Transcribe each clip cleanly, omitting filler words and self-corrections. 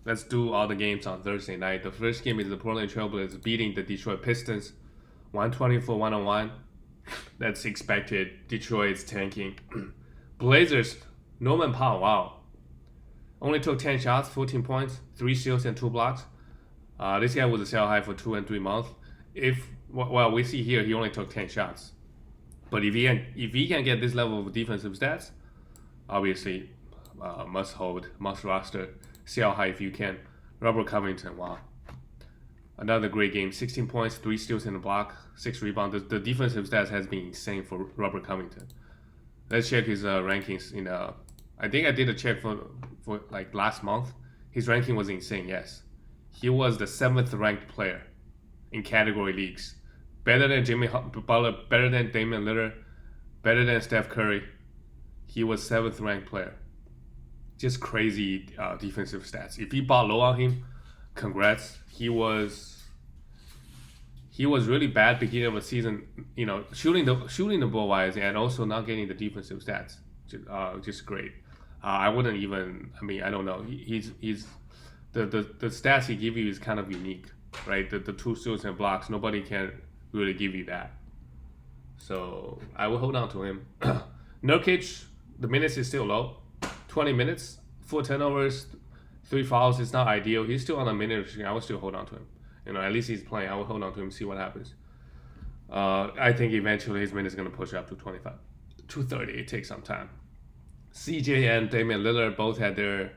Let's do all the games on Thursday night. The first game is the Portland Trailblazers beating the Detroit Pistons 124-101. That's expected. Detroit is tanking. Blazers, Norman Powell, wow. Only took 10 shots, 14 points, 3 steals, and 2 blocks. This guy was a sell high for 2 and 3 months. We see here he only took 10 shots. But if he can get this level of defensive stats, obviously must hold, must roster, sell high if you can. Robert Covington, wow. Another great game, 16 points, 3 steals and a block, 6 rebounds. The defensive stats has been insane for Robert Covington. Let's check his rankings in I think I did a check for like last month. His ranking was insane, yes. He was the 7th ranked player in category leagues. Better than Jimmy Butler, better than Damian Lillard, better than Steph Curry. He was 7th ranked player. Just crazy defensive stats. If you bought low on him, congrats. He was really bad beginning of the season. You know, shooting the ball wise and also not getting the defensive stats. Just great. I wouldn't even. I mean, I don't know. He's the stats he give you is kind of unique, right? The 2 steals and blocks. Nobody can really give you that. So I will hold on to him. Nurkic, the minutes is still low. 20 minutes, 4 turnovers, 3 fouls. It's not ideal. He's still on a minute. I will still hold on to him. You know, at least he's playing. I will hold on to him, see what happens. I think eventually his minutes is going to push up to 25, to 30. It takes some time. CJ and Damian Lillard both had their,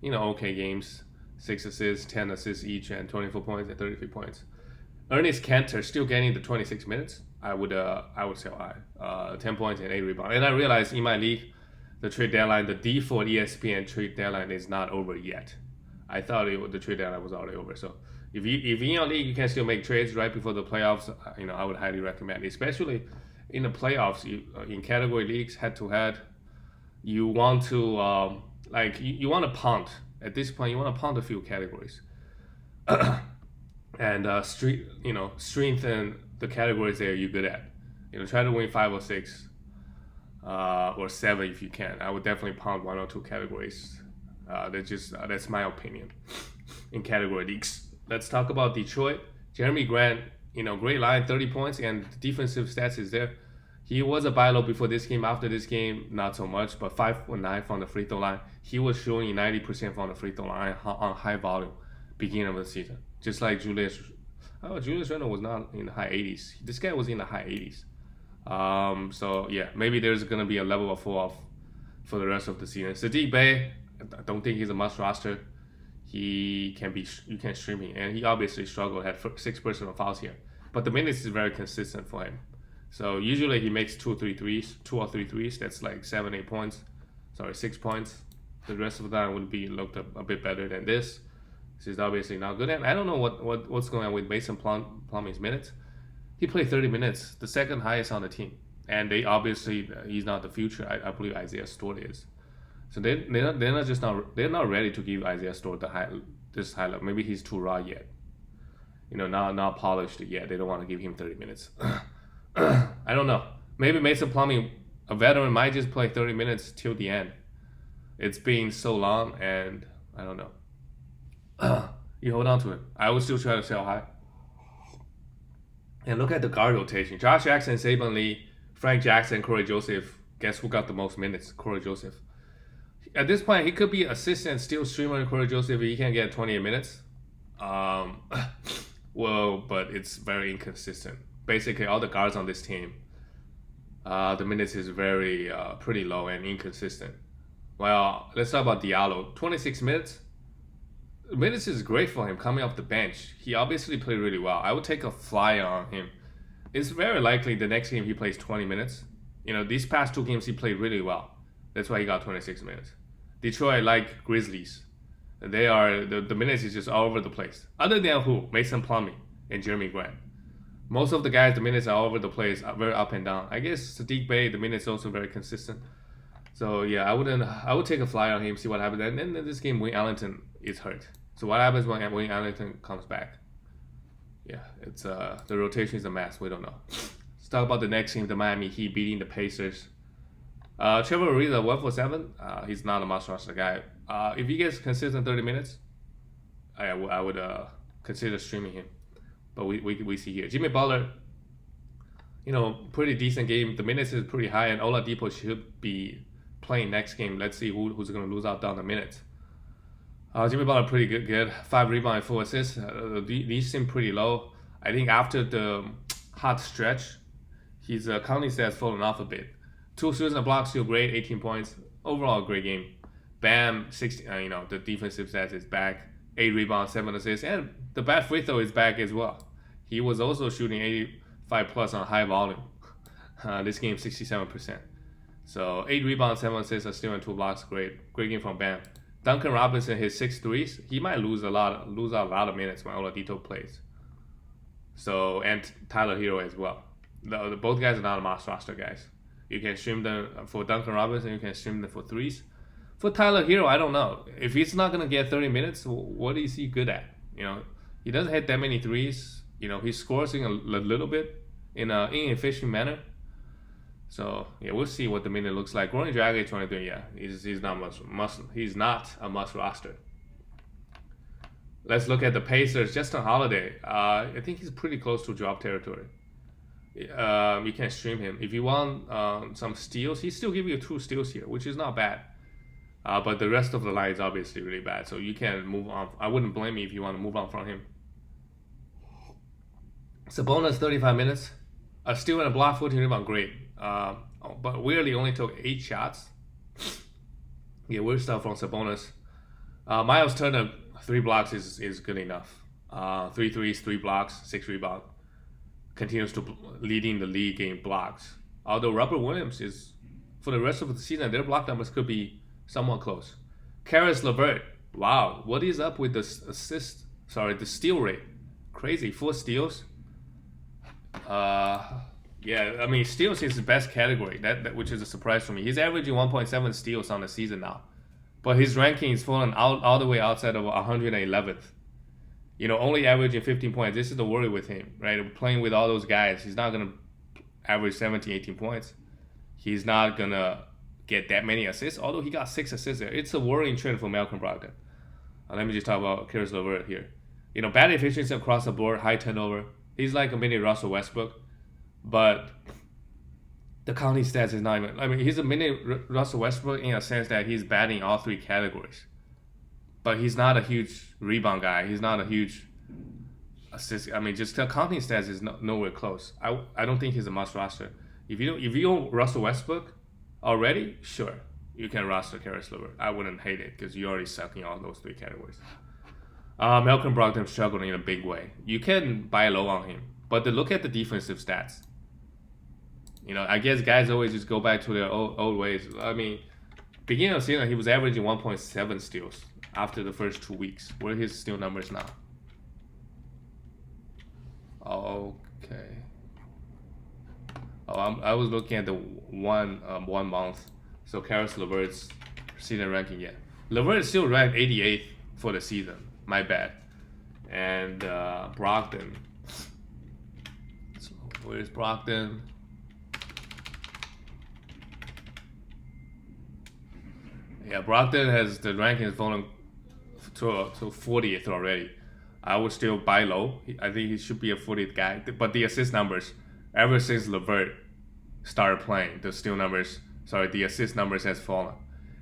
okay games. 6 assists, 10 assists each, and 24 points and 33 points. Ernest Cantor still getting the 26 minutes. I would say high. 10 points and 8 rebounds. And I realized in my league, the trade deadline, the default ESPN trade deadline is not over yet. I thought the trade deadline was already over. So if in your league you can still make trades right before the playoffs, I would highly recommend, especially in the playoffs. In category leagues, head to head, you want to you want to punt at this point. You want to punt a few categories, and strengthen the categories that you're good at. Try to win 5 or 6. Or 7 if you can. I would definitely punt 1 or 2 categories. That's my opinion in category leagues. Let's talk about Detroit. Jeremy Grant, great line, 30 points, and defensive stats is there. He was a buy low before this game. After this game, not so much, but 5.9 from the free throw line. He was shooting 90% from the free throw line on high volume beginning of the season. Just like Julius Randle was not in the high 80s. This guy was in the high 80s. So yeah, maybe there's gonna be a level of fall off for the rest of the season. Sadiq Bey, I don't think he's a must roster. You can stream him, and he obviously struggled, had 6 personal fouls here, but the minutes is very consistent for him. So usually he makes 2 or 3 threes. That's like 7-8 points. 6 points. The rest of the time would be looked a bit better than this. This is obviously not good, and I don't know what's going on with Mason Plumlee's minutes. He played 30 minutes, the second highest on the team. And they obviously, he's not the future. I believe Isaiah Stewart is. So they're not ready to give Isaiah Stewart this high level. Maybe he's too raw yet. Not polished yet. They don't want to give him 30 minutes. I don't know. Maybe Mason Plumlee, a veteran, might just play 30 minutes till the end. It's been so long, and I don't know. You hold on to it. I would still try to sell high. And look at the guard rotation. Josh Jackson, Saban Lee, Frank Jackson, Corey Joseph. Guess who got the most minutes? Corey Joseph. At this point, he could be assistant still streamer Corey Joseph. He can get 28 minutes. Well, but it's very inconsistent. Basically, all the guards on this team, the minutes is very pretty low and inconsistent. Well, let's talk about Diallo. 26 minutes. Minutes is great for him coming off the bench. He obviously played really well. I would take a flyer on him. It's very likely the next game he plays 20 minutes. These past 2 games he played really well. That's why he got 26 minutes. Detroit, like Grizzlies, they are the minutes is just all over the place. Other than who? Mason Plumlee and Jeremy Grant. Most of the guys, the minutes are all over the place, very up and down. I guess Sadiq Bey, the minutes is also very consistent. So yeah, I would take a flyer on him, see what happens. And then this game, Wayne Ellington is hurt. So what happens when Wayne Ellington comes back? Yeah, it's the rotation is a mess. We don't know. Let's talk about the next game, the Miami Heat beating the Pacers. Trevor Ariza 1 for 7. He's not a must roster guy. If he gets consistent 30 minutes, I would consider streaming him. But we see here Jimmy Butler, pretty decent game. The minutes is pretty high, and Oladipo should be playing next game. Let's see who's going to lose out down the minutes. Jimmy Butler pretty good. 5 rebounds and 4 assists. These seem pretty low. I think after the hot stretch, his counting stats fallen off a bit. 2 steals and blocks, still great. 18 points. Overall, great game. Bam, 60. The defensive stats is back. 8 rebounds, 7 assists, and the bad free throw is back as well. He was also shooting 85 plus on high volume. This game 67%. So 8 rebounds, 7 assists, a steal and 2 blocks. Great game from Bam. Duncan Robinson hit 6 threes. He might lose out a lot of minutes when Oladipo plays. So, and Tyler Hero as well. Both guys are not must roster guys. You can stream them for Duncan Robinson. You can stream them for threes. For Tyler Hero, I don't know. If he's not gonna get 30 minutes, what is he good at? He doesn't hit that many threes. He scores in a little bit in an inefficient manner. So yeah, we'll see what the minute looks like. Goran Dragic 23, yeah, he's not a must roster. Let's look at the Pacers. Justin Holiday, I think he's pretty close to drop territory. You can stream him if you want some steals. He still give you 2 steals here, which is not bad. But the rest of the line is obviously really bad, so you can move on. I wouldn't blame you if you want to move on from him. Sabonis 35 minutes, a steal and a block, 14 rebound, great. But weirdly only took 8 shots. Yeah, weird stuff from Sabonis. Miles Turner 3 blocks is good enough. 3 threes, 3 blocks, 6 rebound. Continues to leading the league in blocks. Although Robert Williams is, for the rest of the season, their block numbers could be somewhat close. Karis LeVert, wow, what is up with the steal rate? Crazy, 4 steals. Yeah, I mean, steals is the best category, that which is a surprise for me. He's averaging 1.7 steals on the season now, but his ranking is fallen all the way outside of 111th. Only averaging 15 points. This is the worry with him, right? Playing with all those guys, he's not gonna average 17, 18 points. He's not gonna get that many assists, although he got 6 assists there. It's a worrying trend for Malcolm Brogdon. Let me just talk about Karis LeVert here. Bad efficiency across the board, high turnover. He's like a mini Russell Westbrook, but the counting stats is not even. I mean, he's a mini Russell Westbrook in a sense that he's batting all 3 categories, but he's not a huge rebound guy. He's not a huge assist. I mean, just the counting stats is nowhere close. I don't think he's a must roster. If you own Russell Westbrook already, sure, you can roster Karis LeVert. I wouldn't hate it because you already suck in all those 3 categories. Malcolm Brogdon struggling in a big way. You can buy low on him, but look at the defensive stats. I guess guys always just go back to their old ways. I mean, beginning of the season, he was averaging 1.7 steals after the first 2 weeks. What are his steal numbers now? Okay. I was looking at the one month. So Karis LeVert's season ranking, yeah. LeVert is still ranked 88th for the season. My bad. And Brogdon. So where's Brogdon? Yeah, Brogdon has the ranking has fallen to 40th already. I would still buy low. I think he should be a 40th guy. But the assist numbers, ever since LeVert started playing, the assist numbers has fallen.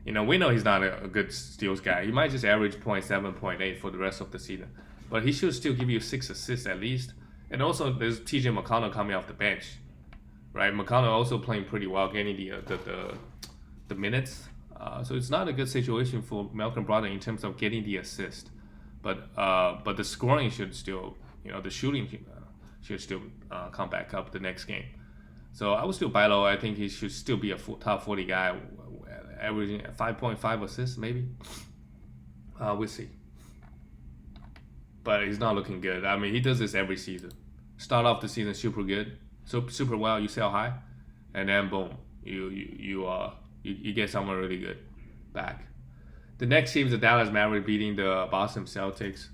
We know he's not a good steals guy. He might just average 0.7, 0.8 for the rest of the season. But he should still give you 6 assists at least. And also, there's TJ McConnell coming off the bench, right? McConnell also playing pretty well, getting the minutes. So it's not a good situation for Malcolm Brogdon in terms of getting the assist. But the scoring should still, the shooting should still come back up the next game. So I would still buy low. I think he should still be a top 40 guy, averaging 5.5 assists maybe. We'll see. But he's not looking good. I mean, he does this every season. Start off the season super good, so super well. You sell high, and then boom, you get someone really good back. The next team is the Dallas Mavericks beating the Boston Celtics.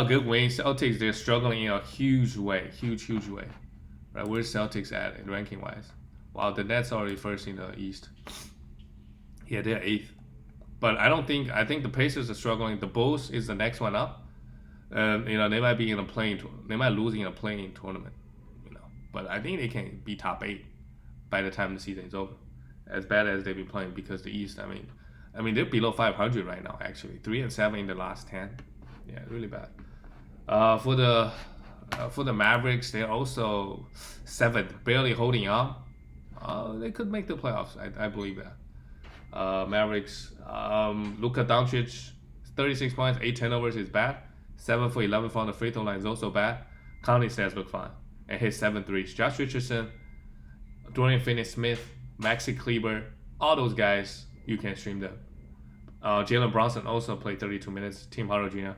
Good win. Celtics, they're struggling in a huge way. Huge way. Right, where's Celtics at ranking wise? Wow, the Nets already first in the East. Yeah, they're 8th. But I think the Pacers are struggling. The Bulls is the next one up. And they might be in a they might lose in a playing tournament, but I think they can be top 8 by the time the season is over. As bad as they've been playing, because the East, I mean they're below 500 right now. Actually, 3-7 in the last 10. Yeah, really bad. For the Mavericks, they're also 7th, barely holding on. They could make the playoffs. I believe that. Mavericks, Luka Doncic, 36 points, 8 turnovers is bad. 7 for 11 from the free throw line is also bad. Counting stats look fine. And hit 7 threes. Josh Richardson, Dorian Finney-Smith, Maxi Kleber, all those guys, you can stream them. Jalen Brunson also played 32 minutes. Tim Hardaway Jr.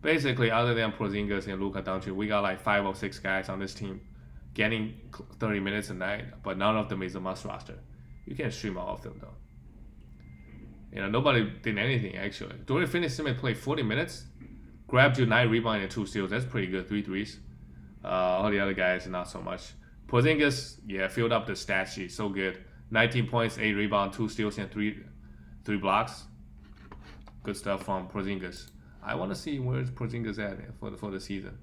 Basically, other than Porzingis and Luka Doncic, we got like 5 or 6 guys on this team getting 30 minutes a night, but none of them is a must roster. You can stream all of them though. Nobody did anything actually. Dorian Finney-Smith played 40 minutes, grabbed you 9 rebounds and 2 steals. That's pretty good. 3 threes. All the other guys, not so much. Porzingis, filled up the stat sheet. So good. 19 points, 8 rebounds, 2 steals, and 3 blocks. Good stuff from Porzingis. I want to see where's Porzingis at for the season.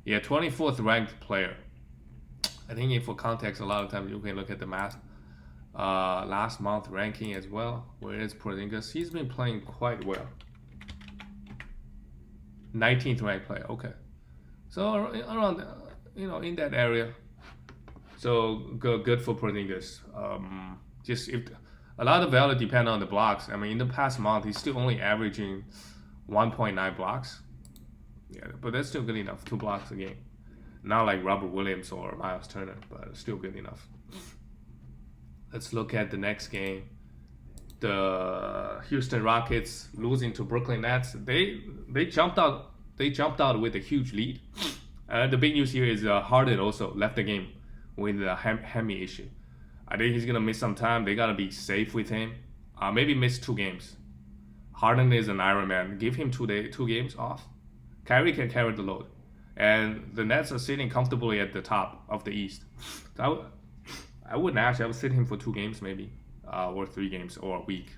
24th ranked player. I think for context, a lot of times you can look at the last month ranking as well. Where is Porzingis? He's been playing quite well. 19th ranked player. Okay, so around in that area. So good for Porzingis. Just if a lot of value depend on the blocks. In the past month he's still only averaging 1.9 blocks. But that's still good enough. 2 blocks a game. Not like Robert Williams or Miles Turner, but still good enough. Let's look at the next game. The Houston Rockets losing to Brooklyn Nets. They jumped out. They jumped out with a huge lead. The big news here is Harden also left the game with a hammy issue. I think he's gonna miss some time. They gotta be safe with him. Maybe miss 2 games. Harden is an Iron Man. Give him 2 games off. Kyrie can carry the load. And the Nets are sitting comfortably at the top of the East. So I wouldn't actually. I would sit him for 2 games maybe, or 3 games, or a week.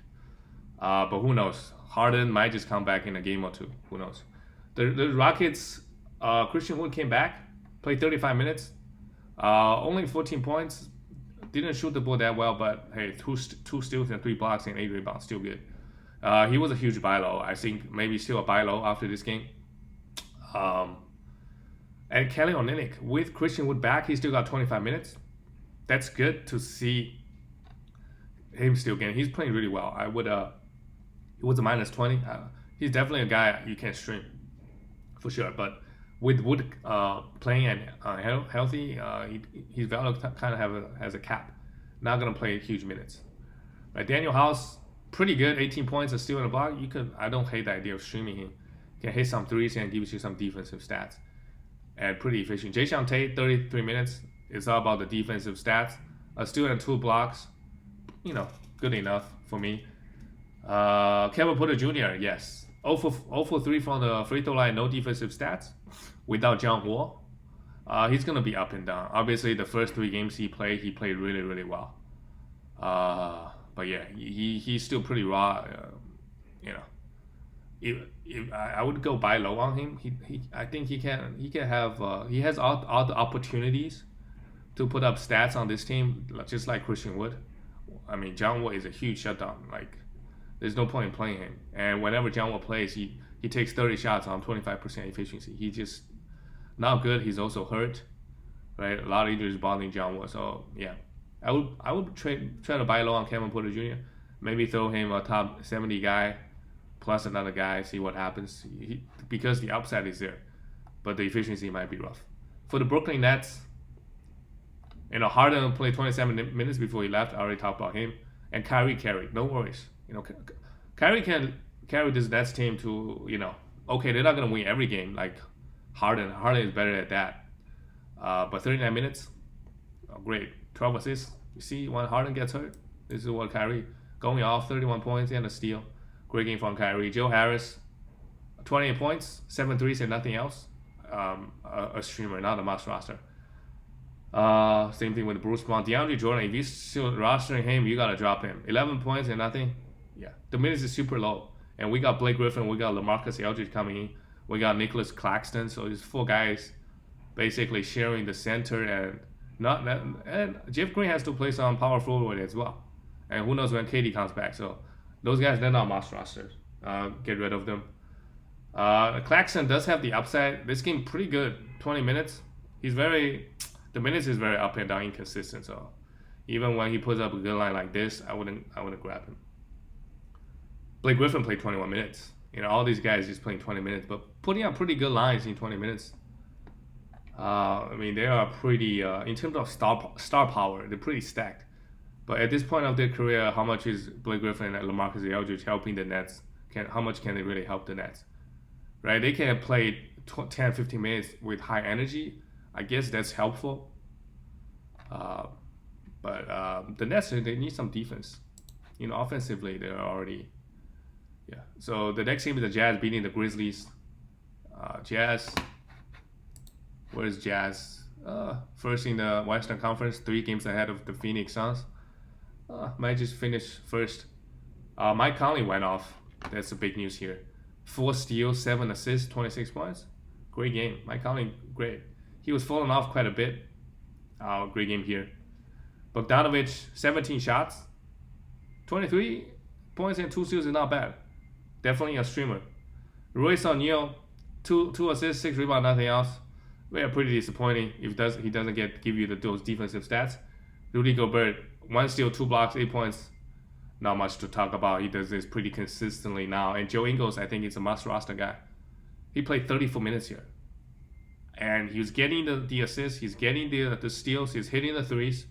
But who knows? Harden might just come back in a game or 2. Who knows? The Rockets, Christian Wood came back, played 35 minutes, only 14 points. Didn't shoot the ball that well, but hey, 2 steals and 3 blocks and 8 rebounds, still good. He was a huge buy low. I think maybe still a buy low after this game. And Kelly Olynyk, with Christian Wood back, he still got 25 minutes. That's good to see him still getting. He's playing really well. I would. He was a -20. He's definitely a guy you can stream, for sure. But with Wood playing and healthy, his value kind of has a cap. Not gonna play huge minutes. Right, Daniel House, pretty good. 18 points, a steal and a block. I don't hate the idea of streaming him. Can hit some threes and gives you some defensive stats. And pretty efficient. Jason Tate, 33 minutes. It's all about the defensive stats. A steal and 2 blocks. Good enough for me. Kevin Porter Jr., yes. 0 for 3 from the free throw line, no defensive stats. Without John Wall. He's going to be up and down. Obviously, the first 3 games he played really, really well. But yeah, he's still pretty raw. If I would go buy low on him. I think he can have he has all the opportunities to put up stats on this team, just like Christian Wood. John Wall is a huge shutdown. Like, there's no point in playing him. And whenever John Wall plays, he takes 30 shots on 25% efficiency. He's just not good. He's also hurt, right? A lot of injuries bothering John Wall. So yeah, I would try to buy low on Kevin Porter Jr. Maybe throw him a top 70 guy plus another guy, see what happens. Because the upside is there, but the efficiency might be rough. For the Brooklyn Nets, Harden played 27 minutes before he left. I already talked about him. And Kyrie carried. No worries. Kyrie can carry this Nets team to, okay, they're not going to win every game like Harden. Harden is better at that. But 39 minutes, great. 12 assists. You see, when Harden gets hurt, this is what Kyrie, going off, 31 points and a steal. Great game from Kyrie. Joe Harris, 28 points, 7 threes and nothing else. A streamer, not a must roster. Same thing with Bruce Brown. DeAndre Jordan, if you're still rostering him, you got to drop him. 11 points and nothing. Yeah, the minutes is super low. And we got Blake Griffin, we got LaMarcus Aldridge coming in. We got Nicholas Claxton, so it's 4 guys basically sharing the center, and not that, and Jeff Green has to play some power forward as well. And who knows when KD comes back. So those guys, they're not must rosters. Get rid of them. Claxton does have the upside. This game pretty good. 20 minutes. The minutes is very up and down, inconsistent. So even when he puts up a good line like this, I wouldn't grab him. Blake Griffin played 21 minutes. All these guys just playing 20 minutes, but putting up pretty good lines in 20 minutes. They are pretty, in terms of star power, they're pretty stacked. But at this point of their career, how much is Blake Griffin and LaMarcus Aldridge helping the Nets? How much can they really help the Nets? Right? They can play 10, 15 minutes with high energy. I guess that's helpful. But the Nets, they need some defense. Offensively, they're already... Yeah. So the next game is the Jazz beating the Grizzlies. Jazz... Where's Jazz? First in the Western Conference, 3 games ahead of the Phoenix Suns. Might just finish first. Mike Conley went off. That's the big news here. 4 steals, 7 assists, 26 points. Great game. Mike Conley, great. He was falling off quite a bit. Great game here. Bogdanovich, 17 shots. 23 points and 2 steals is not bad. Definitely a streamer. Royce O'Neal, 2 assists, 6 rebounds, nothing else. They are pretty disappointing if he doesn't give you those defensive stats. Rudy Gobert, 1 steal, 2 blocks, 8 points. Not much to talk about. He does this pretty consistently now. And Joe Ingles, I think, is a must roster guy. He played 34 minutes here. And he's getting the assists, he's getting the steals, he's hitting the threes,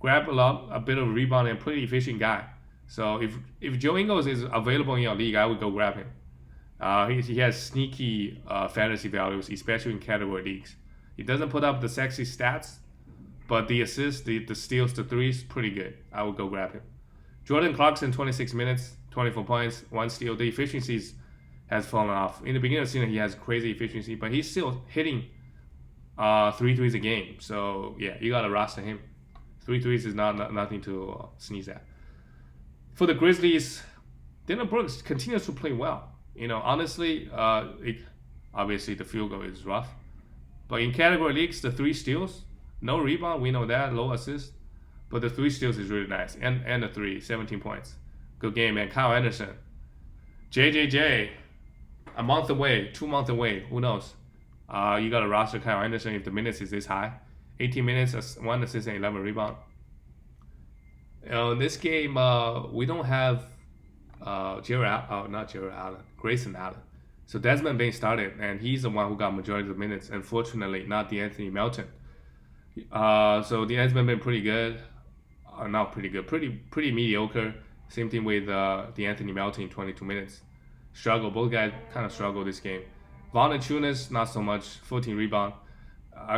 grab a bit of rebound, and pretty efficient guy. So if Joe Ingles is available in your league, I would go grab him. He has sneaky fantasy values, especially in category leagues. He doesn't put up the sexy stats, but the assists, the steals, the threes, pretty good. I would go grab him. Jordan Clarkson, 26 minutes, 24 points, 1 steal. The efficiency has fallen off. In the beginning of the season, he has crazy efficiency, but he's still hitting 3 threes a game. So yeah, you gotta roster him. 3 threes is nothing to sneeze at. For the Grizzlies, Dylan Brooks continues to play well. Honestly, obviously the field goal is rough. But in category leagues, the 3 steals, no rebound, we know that, low assist. But the 3 steals is really nice. And the 3, 17 points. Good game, man. Kyle Anderson. JJJ, a month away, 2 months away, who knows? You got to roster Kyle Anderson if the minutes is this high. 18 minutes, 1 assist and 11 rebound. In this game, we don't have Grayson Allen. So Desmond Bain started, and he's the one who got majority of the minutes. Unfortunately, not DeAnthony Melton. So Desmond Bain pretty good, not pretty good, pretty mediocre. Same thing with DeAnthony Melton, 22 minutes. Both guys kind of struggle this game. Valanciunas, not so much, 14 rebound.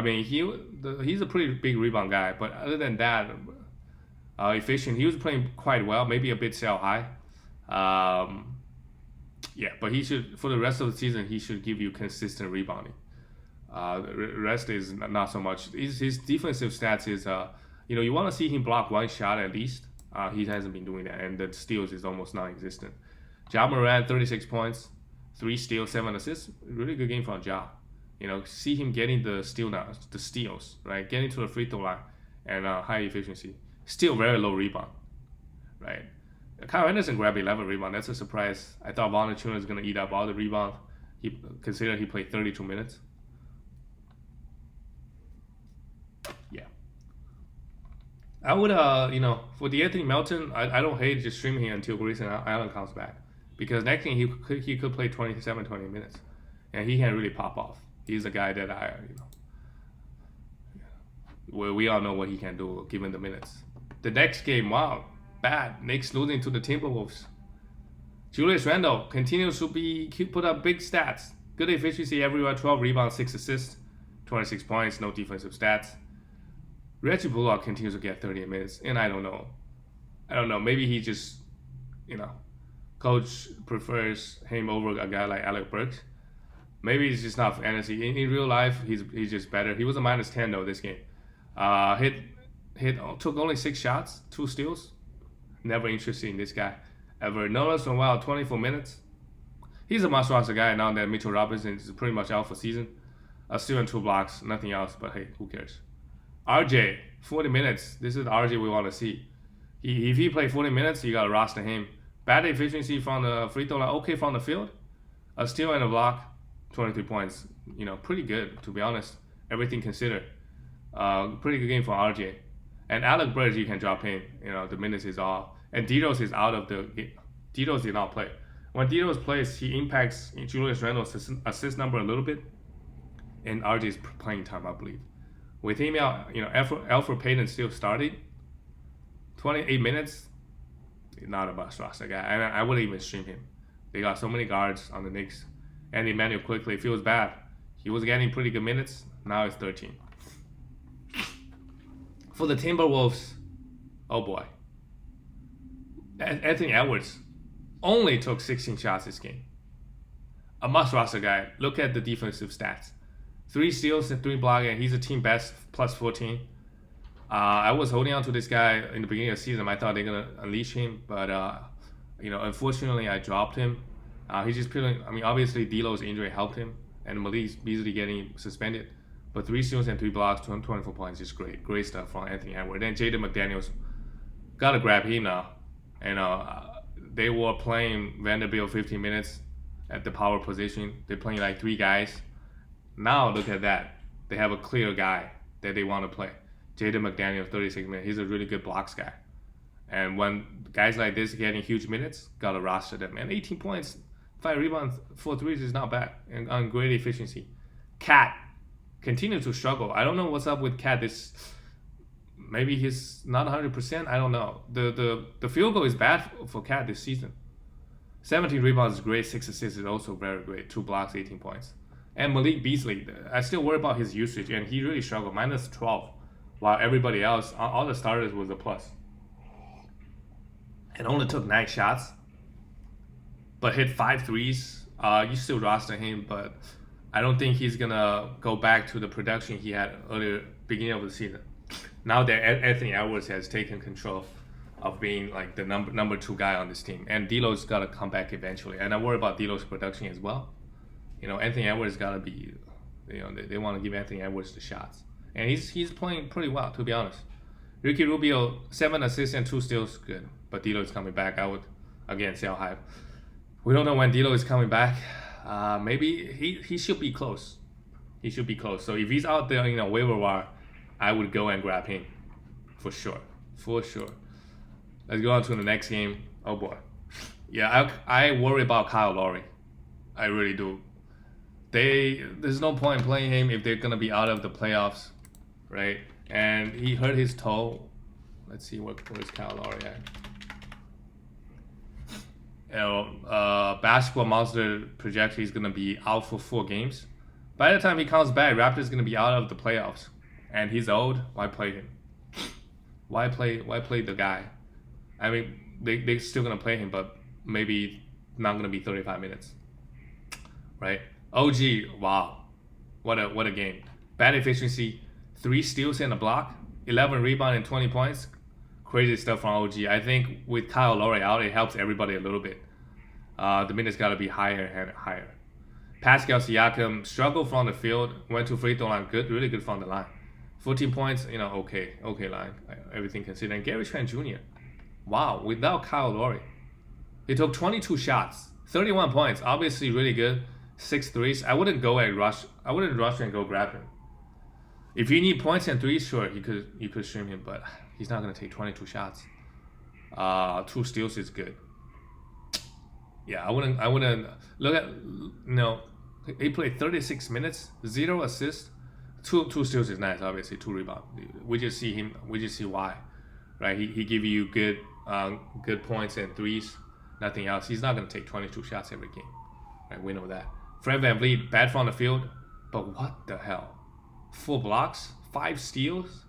He's a pretty big rebound guy, but other than that, efficient. He was playing quite well, maybe a bit sell high. But he should, for the rest of the season, he should give you consistent rebounding. The rest is not so much. His defensive stats is, you want to see him block 1 shot at least. He hasn't been doing that, and the steals is almost non-existent. Ja Morant, 36 points, 3 steals, 7 assists. Really good game from Ja. See him getting the steals, right? Getting to the free throw line and high efficiency. Still very low rebound, right? Kyle Anderson grabbed 11 rebound. That's a surprise. I thought Valanciunas was going to eat up all the rebound. Considering he played 32 minutes. Yeah. I would, for DeAnthony Melton, I don't hate just streaming him until Grayson Allen comes back. Because next thing he could play 20 minutes. And he can really pop off. He's a guy that we all know what he can do given the minutes. The next game, wow, bad. Knicks losing to the Timberwolves. Julius Randle continues to put up big stats. Good efficiency everywhere, 12 rebounds, 6 assists, 26 points, no defensive stats. Reggie Bullock continues to get 30 minutes, and I don't know. Maybe he just, coach prefers him over a guy like Alec Burks. Maybe it's just not fantasy. In real life, he's just better. He was a -10 though this game. Took only 6 shots, 2 steals. Never interested in this guy ever. Notice from 24 minutes. He's a must roster guy now that Mitchell Robinson is pretty much out for season. A steal and 2 blocks, nothing else. But hey, who cares? RJ, 40 minutes. This is the RJ we want to see. If he play 40 minutes, you gotta roster him. Bad efficiency from the free throw line, okay from the field. A steal and a block, 23 points. Pretty good to be honest. Everything considered. Pretty good game for RJ. And Alec Burks, you can drop him. The minutes is all. And Didos is out of the game. Didos did not play. When Didos plays, he impacts Julius Randle's assist number a little bit. And RJ's playing time, I believe. With him out, Alfred Payton still started. 28 minutes, not a must roster guy. And I wouldn't even stream him. They got so many guards on the Knicks. And Emmanuel quickly feels bad. He was getting pretty good minutes. Now it's 13. For the Timberwolves, oh boy. Anthony Edwards only took 16 shots this game. A must roster guy. Look at the defensive stats. 3 steals and 3 blocks, and he's a team best plus 14. I was holding on to this guy in the beginning of the season. I thought they're gonna unleash him, but unfortunately, I dropped him. He's just feeling. Obviously, D'Lo's injury helped him, and Malik Beasley getting suspended. But 3 steals and 3 blocks, 24 points is great stuff from Anthony Edwards. Then Jaden McDaniels, gotta grab him now. And they were playing Vanderbilt 15 minutes at the power position. They're playing like 3 guys. Now look at that. They have a clear guy that they want to play. Jaden McDaniels, 36 minutes. He's a really good blocks guy. And when guys like this getting huge minutes, gotta roster them. And 18 points, 5 rebounds, 4 threes is not bad. And on great efficiency. Cat continue to struggle. I don't know what's up with Cat. Maybe he's not 100%. I don't know. The field goal is bad for Cat this season. 17 rebounds is great. 6 assists is also very great. 2 blocks, 18 points. And Malik Beasley, I still worry about his usage, and he really struggled. Minus 12, while everybody else, all the starters, was a plus. And only took 9 shots, but hit 5 threes. You still roster him, but I don't think he's gonna go back to the production he had earlier, beginning of the season. Now that Anthony Edwards has taken control of being like the number 2 guy on this team, and D'Lo's gotta come back eventually. And I worry about D'Lo's production as well. Anthony Edwards gotta be, they want to give Anthony Edwards the shots, and he's playing pretty well, to be honest. Ricky Rubio, 7 assists and 2 steals, good. But D'Lo is coming back. I would again sell high. We don't know when D'Lo is coming back. Maybe he should be close. He should be close. So if he's out there, waiver wire, I would go and grab him, for sure. Let's go on to the next game. Oh boy, yeah, I worry about Kyle Lowry. I really do. There's no point playing him if they're gonna be out of the playoffs, right? And he hurt his toe. Let's see where's Kyle Lowry at. Basketball Monster projects he's gonna be out for 4 games. By the time he comes back, Raptors gonna be out of the playoffs, and he's old. Why play him? Why play the guy? They're still gonna play him, but maybe not gonna be 35 minutes, right? OG, wow, what a game! Bad efficiency, 3 steals and a block, 11 rebounds and 20 points. Crazy stuff from OG. I think with Kyle Lowry out, it helps everybody a little bit. The minutes gotta be higher and higher. Pascal Siakam struggled from the field, went to free throw line, really good from the line. 14 points, okay line, everything considered. And Gary Trent Jr., wow, without Kyle Lowry, he took 22 shots, 31 points, obviously really good. 6 threes. I wouldn't rush and go grab him. If you need points and threes, sure, you could stream him, but he's not gonna take 22 shots. 2 steals is good. Yeah, I wouldn't look at he played 36 minutes, 0 assists, 2 steals is nice, obviously 2 rebounds. We just see why, right? He give you good points and threes, nothing else. He's not gonna take 22 shots every game, right? We know that. Fred VanVleet, bad from the field, but what the hell? 4 blocks, 5 steals.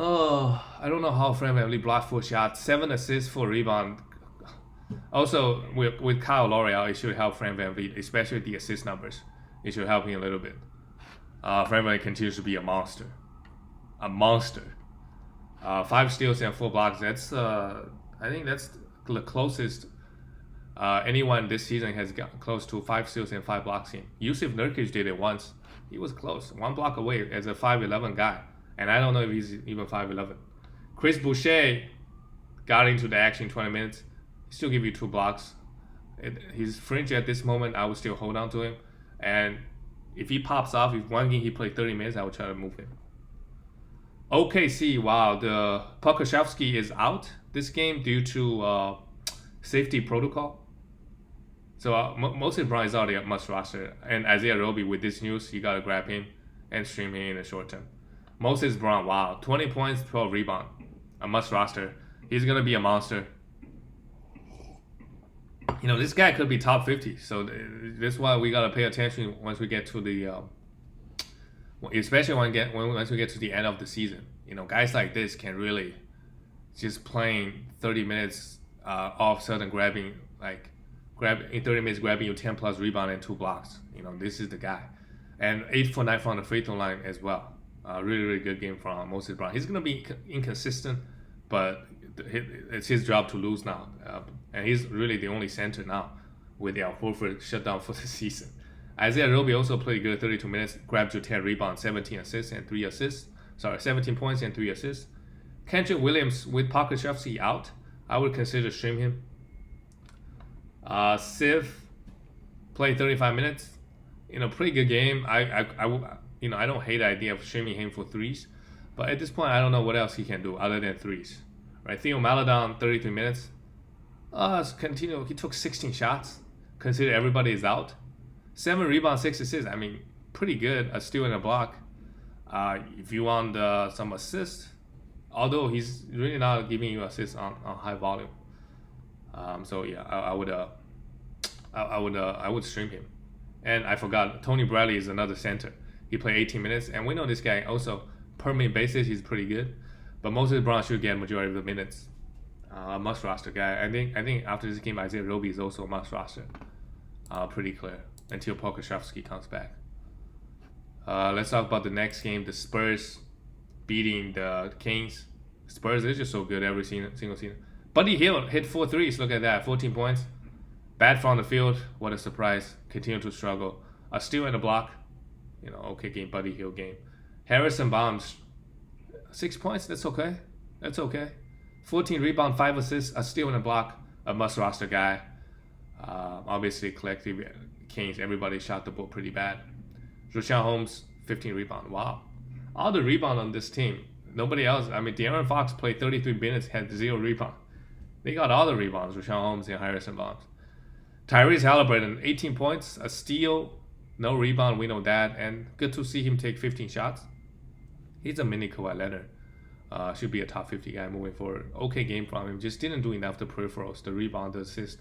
Oh, I don't know how Fred VanVleet blocked 4 shots, 7 assists, 4 rebounds. Also, with Kyle Lowry out, it should help Fred VanVleet, especially the assist numbers. It should help him a little bit. Fred VanVleet continues to be a monster. 5 steals and 4 blocks. I think that's the closest anyone this season has got close to 5 steals and 5 blocks in. Yusuf Nurkic did it once. He was close, 1 block away as a 5'11 guy. And I don't know if he's even 5'11. Chris Boucher got into the action 20 minutes. He still give you 2 blocks. He's fringe at this moment. I would still hold on to him. And if he pops off, if one game he played 30 minutes, I would try to move him. OKC, wow, the Pokashevsky is out this game due to safety protocol. So Moses Brown is already a must roster. And Isaiah Roby, with this news, you got to grab him and stream him in the short term. Moses Brown, wow, 20 points, 12 rebounds. A must roster. He's going to be a monster. You know, this guy could be top 50. So that's why we got to pay attention once we get to the, especially once we get to the end of the season. You know, guys like this can really just playing 30 minutes all of a sudden grabbing you 10 plus rebound and 2 blocks. You know, this is the guy. And 8 for 9 from the free throw line as well. Really good game from Moses Brown. He's going to be inconsistent, but it's his job to lose now. And he's really the only center now with Al Horford shut down for the season. Isaiah Roby also played good 32 minutes, grabbed you 10 rebounds, 17 assists and 3 assists. 17 points and 3 assists. Kendrick Williams with Pokashevsky out, I would consider stream him. Siv played 35 minutes. You know, pretty good game. I don't hate the idea of streaming him for threes, but at this point, I don't know what else he can do other than threes. Right? Theo Maledon, 33 minutes. He took 16 shots. Consider everybody is out. 7 rebounds, 6 assists. I mean, pretty good. A steal and a block. If you want some assists, although he's really not giving you assists on high volume. So yeah, I would stream him. And I forgot, Tony Bradley is another center. He played 18 minutes, and we know this guy also per minute basis he's pretty good. But Moses Brown should get majority of the minutes. Must roster guy. I think after this game, Isaiah Roby is also a must roster. Pretty clear until Pokashevsky comes back. Let's talk about the next game. The Spurs beating the Kings. Spurs is just so good every single season. Buddy Hield hit 4 threes. Look at that, 14 points. Bad from the field. What a surprise. Continue to struggle. A steal and a block. You know, okay game, Buddy Hield game. Harrison Barnes, 6 points. That's okay. 14 rebound, 5 assists, a steal and a block. A must roster guy. Obviously, collective Kings. Everybody shot the ball pretty bad. Rashawn Holmes, 15 rebound. Wow. All the rebound on this team. Nobody else. I mean, De'Aaron Fox played 33 minutes, had 0 rebound. They got all the rebounds, Rashawn Holmes and Harrison Barnes. Tyrese Halliburton, 18 points, a steal, no rebound, we know that. And good to see him take 15 shots. He's a mini Kawhi Leonard. Should be a top 50 guy moving forward. Okay game from him. Just didn't do enough the peripherals, the rebound, the assist,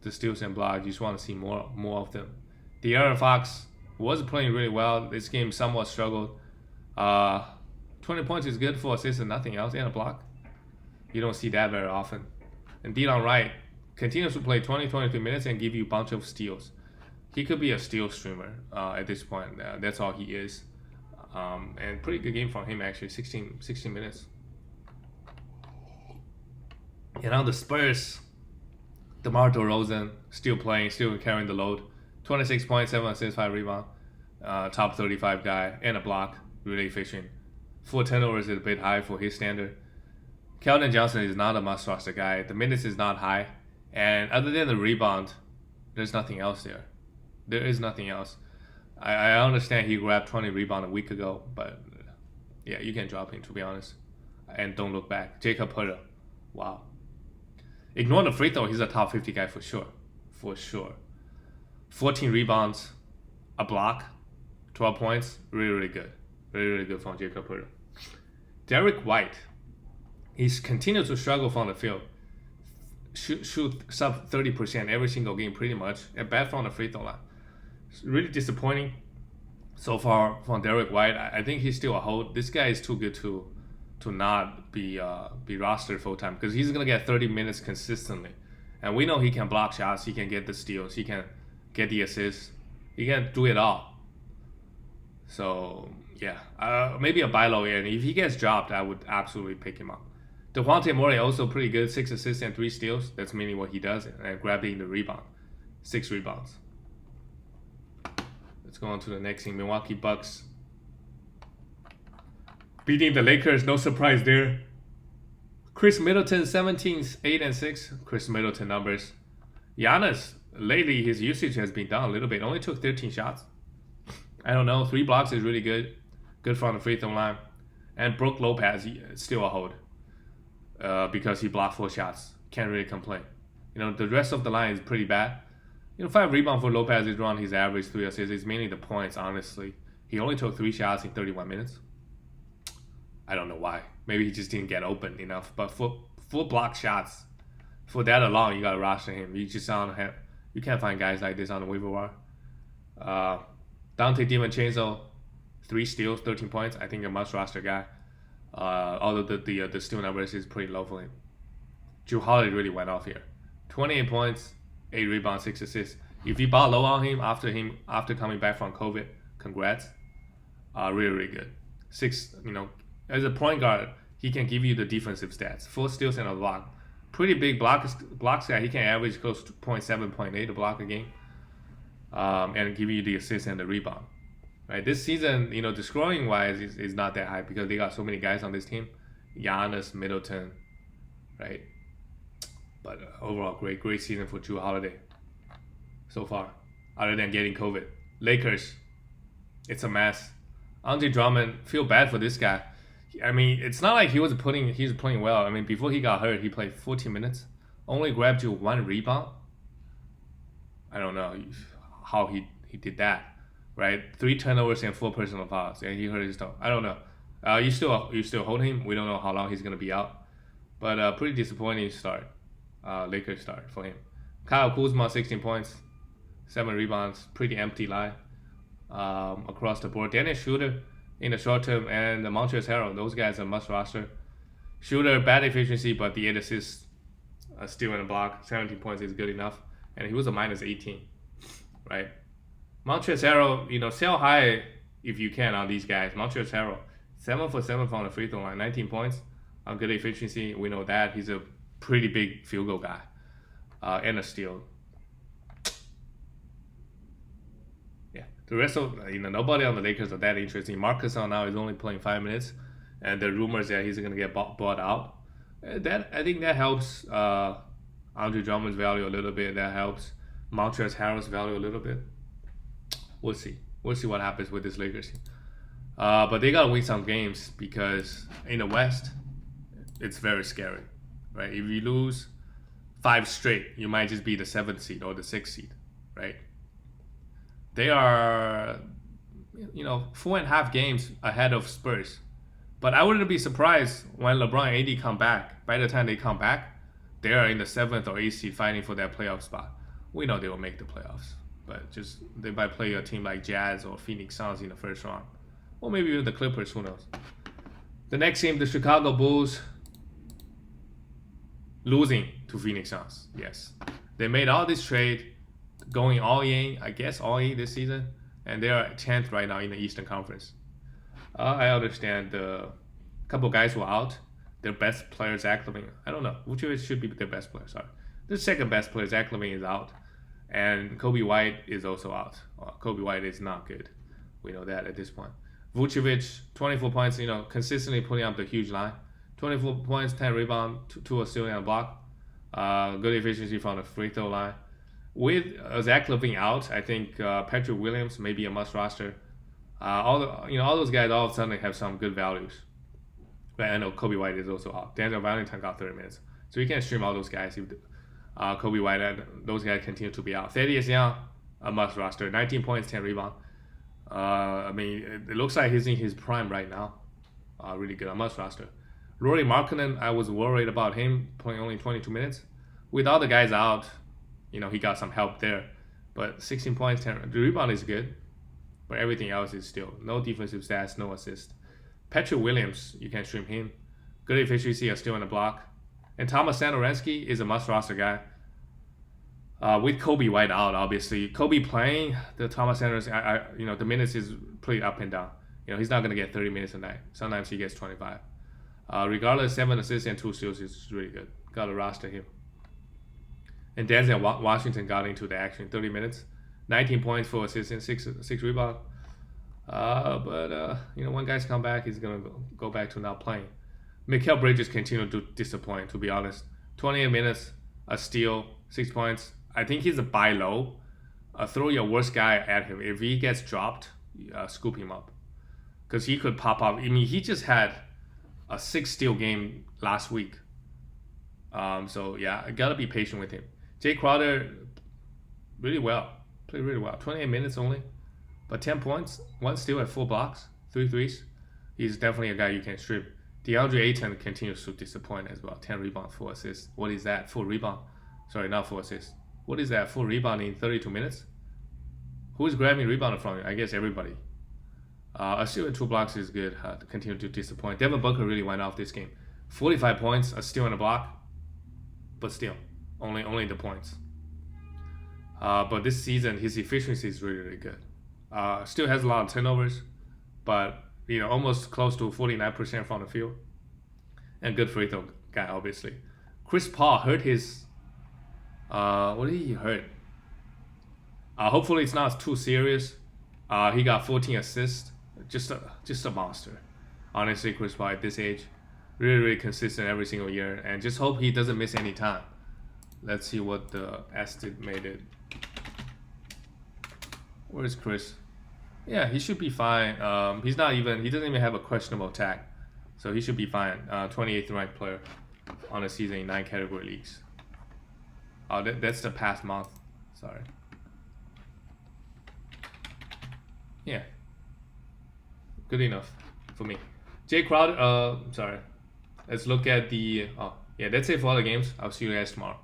the steals and blocks. You just want to see more of them. De'Aaron Fox was playing really well. This game somewhat struggled. 20 points is good for assists and nothing else, and a block. You don't see that very often. And Delon Wright continues to play 23 minutes and give you a bunch of steals. He could be a steal streamer at this point. That's all he is. And pretty good game from him actually, 16 minutes. And on the Spurs, DeMar DeRozan still playing, still carrying the load. 26 points, 7 assists, 5 rebounds. Top 35 guy and a block, really efficient. 4 turnovers is a bit high for his standard. Keldon Johnson is not a must roster guy. The minutes is not high. And other than the rebound, there's nothing else there. There is nothing else. I understand he grabbed 20 rebounds a week ago, but yeah, you can drop him to be honest. And don't look back. Jacob Putter, wow. Ignore the free throw, he's a top 50 guy for sure. 14 rebounds, a block, 12 points, really good. Really good from Jacob Putter. Derek White, he's continued to struggle from the field. Shoot sub 30% every single game pretty much, and bad from the free throw line. It's really disappointing so far from Derek White. I think he's still a hold. This guy is too good to not be rostered full time because he's gonna get 30 minutes consistently, and we know he can block shots, he can get the steals, he can get the assists, he can do it all. So yeah, maybe a buy low, and if he gets dropped, I would absolutely pick him up. Devontae Murray also pretty good, 6 assists and 3 steals. That's mainly what he does, and grabbing the rebound, 6 rebounds. Let's go on to the next team, Milwaukee Bucks. Beating the Lakers, no surprise there. Chris Middleton, 17, 8 and 6. Chris Middleton numbers. Giannis, lately his usage has been down a little bit. Only took 13 shots. I don't know. 3 blocks is really good. Good from the free throw line. And Brook Lopez, still a hold. Because he blocked 4 shots. Can't really complain. The rest of the line is pretty bad. 5 rebounds for Lopez is around his average. 3 assists. It's mainly the points, honestly. He only took 3 shots in 31 minutes. I don't know why. Maybe he just didn't get open enough. But for 4 block shots, for that alone, you gotta roster him. You can't find guys like this on the waiver wire. Dante DiVincenzo, 3 steals, 13 points. I think a must roster guy. Although the steal numbers is pretty low for him. Jrue Holiday really went off here. 28 points, 8 rebounds, 6 assists. If you bought low on him after coming back from COVID, congrats. Really, really good. 6, as a point guard, he can give you the defensive stats. 4 steals and a block. Pretty big blocks guy. He can average close to 0.7, 0.8 a block a game. And give you the assist and the rebound. Right? This season, the scoring wise is not that high because they got so many guys on this team. Giannis, Middleton, right? But overall, great season for Jrue Holiday so far, other than getting COVID. Lakers, it's a mess. Andre Drummond, feel bad for this guy. I mean, it's not like he's playing well. I mean, before he got hurt, he played 14 minutes, only grabbed you 1 rebound. I don't know how he did that, right? 3 turnovers and 4 personal fouls, and he hurt his toe. I don't know. You still hold him. We don't know how long he's gonna be out, but pretty disappointing start. Lakers start for him. Kyle Kuzma, 16 points, 7 rebounds, pretty empty line across the board. Dennis Schroeder in the short term, and the Montrezl Harrell, those guys are must roster. Schroeder, bad efficiency, but the 8 assists, still in the block. 17 points is good enough, and he was a minus 18, right? Montrezl Harrell, sell high if you can on these guys. Montrezl Harrell, 7 for 7 from the free throw line, 19 points on good efficiency. We know that he's a pretty big field goal guy, and a steal. The rest of, nobody on the Lakers are that interesting. Marcus now is only playing 5 minutes, and the rumors that he's going to get bought out. I think that helps Andre Drummond's value a little bit. That helps Montrezl Harrell's value a little bit. We'll see. We'll see what happens with this Lakers team. But they got to win some games because in the West, it's very scary, right? If you lose 5 straight, you might just be the 7th seed or the 6th seed, right? They are, 4.5 games ahead of Spurs. But I wouldn't be surprised when LeBron and AD come back. By the time they come back, they are in the 7th or 8th seed fighting for that playoff spot. We know they will make the playoffs. But they might play a team like Jazz or Phoenix Suns in the first round. Or maybe even the Clippers, who knows. The next team, the Chicago Bulls, losing to Phoenix Suns. Yes. They made all this trade, going all in this season, and they are 10th right now in the Eastern Conference. I understand the couple guys were out. Their best player, Zach LaVine. I don't know. Which of it should be their best player? Sorry. The second best player, Zach LaVine, is out. And Kobe White is also out. Kobe White is not good. We know that at this point. Vucevic, 24 points, consistently putting up the huge line. 24 points, 10 rebounds, 2 assists and a block. Good efficiency from the free throw line. With Zach LaVine out, I think Patrick Williams may be a must roster. All those guys all of a sudden have some good values. But I know Kobe White is also out. Daniel Valentine got 30 minutes, so you can stream all those guys if Kobe White and those guys continue to be out. Thaddeus Young, a must roster, 19 points, 10 rebounds. It looks like he's in his prime right now. Really good, a must roster. Lauri Markkanen, I was worried about him playing only 22 minutes. With all the guys out, he got some help there. But 16 points, 10, the rebound is good. But everything else is still no defensive stats, no assist. Patrick Williams, you can stream him. Good efficiency, still in the block. And Thomas Satoransky is a must roster guy. With Kobe White out, obviously. Kobe playing, the Thomas Satoransky, the minutes is pretty up and down. He's not going to get 30 minutes a night. Sometimes he gets 25. Regardless, 7 assists and 2 steals is really good. Got to roster him. And Denzel Washington got into the action 30 minutes. 19 points, 4 assists, and 6 rebounds. But when guys come back, he's going to go back to not playing. Mikal Bridges continued to disappoint, to be honest. 28 minutes, a steal, 6 points. I think he's a buy low. Throw your worst guy at him. If he gets dropped, scoop him up. Because he could pop up. I mean, he just had a 6 steal game last week. So, yeah, I got to be patient with him. Jay Crowder, really well. Played really well. 28 minutes only. But 10 points, 1 steal and 4 blocks, 3 threes. He's definitely a guy you can strip. DeAndre Ayton continues to disappoint as well. 10 rebounds, 4 assists. What is that? 4 rebound. Sorry, not 4 assists. What is that? 4 rebound in 32 minutes? Who's grabbing rebound from you? I guess everybody. A steal and 2 blocks is good. Continue to disappoint. Devin Booker really went off this game. 45 points, a steal and a block. But still, only the points. But this season, his efficiency is really, really good. Still has a lot of turnovers, but almost close to 49% from the field. And good free throw guy, obviously. Chris Paul hurt his. What did he hurt? Hopefully it's not too serious. He got 14 assists. Just a monster. Honestly, Chris Paul at this age, really, really consistent every single year, and just hope he doesn't miss any time. Let's see what the estimated. Where's Chris? Yeah, he should be fine. He doesn't even have a questionable tag, so he should be fine. 28th ranked player on the season in 9 category leagues. That's the past month. Sorry. Yeah. Good enough for me. Jay Crowder. Sorry. Let's look at the. Oh, yeah. That's it for all the games. I'll see you guys tomorrow.